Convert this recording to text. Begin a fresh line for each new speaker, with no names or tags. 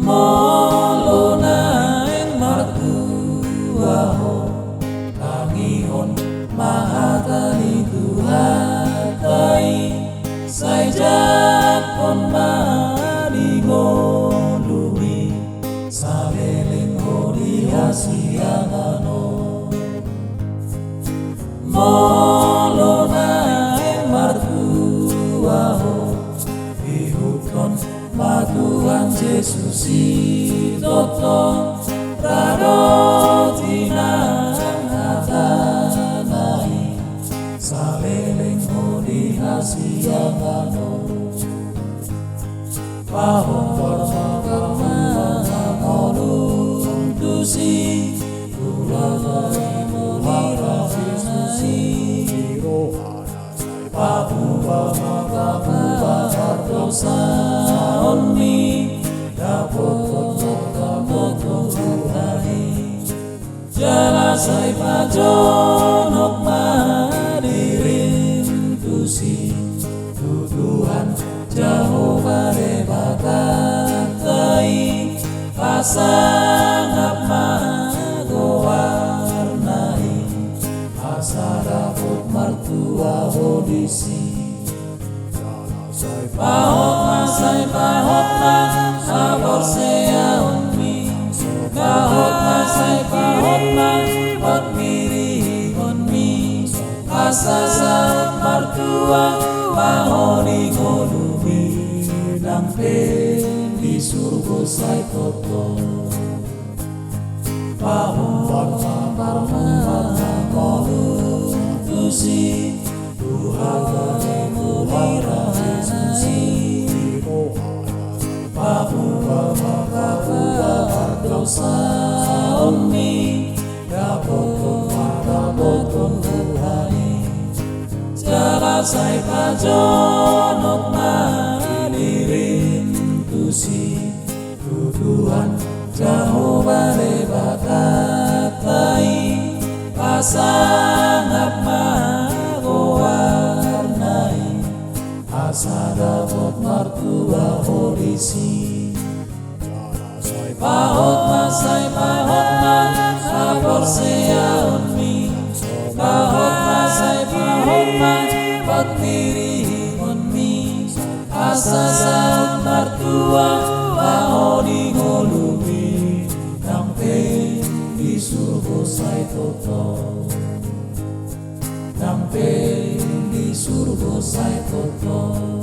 Molona ing martuaho kangihon mahatani tuhatai saijat pon maligolumi sabeling holi hasiangano Molona ing martuaho ihukon Tuhan Yesus Toto Rarotina Hatanai Saleleng Hodi Hasiangano Pahong Parma Molung Tusi Tuladai Molira Yesusi Papuwa Makapuwa Hardosa Onmi Dapot Tuhani Jalasai pajonok madirin tusi Tuhan Jehovah debakatai Pasangap magowarnai Pasadapot martua hodisi Pahot na sabor sea onmi Pahot na pagmiri onmi Asasat martua pahoni golumi Dampe di surga say toto Pahot parma molung tusi Tuhan mulira Papuwa Hardosa Onmi Dapot Tuhani Jalasai pajonok madirin tusi Tuhan Jehovah debakatai Pasangap magowarnai Asadapot martua hodisi Pahot na sabor sea onmi Pahot na pagmiri onmi Asasat martua pahoni golumi Dampe di surga say toto Dampe di surga say toto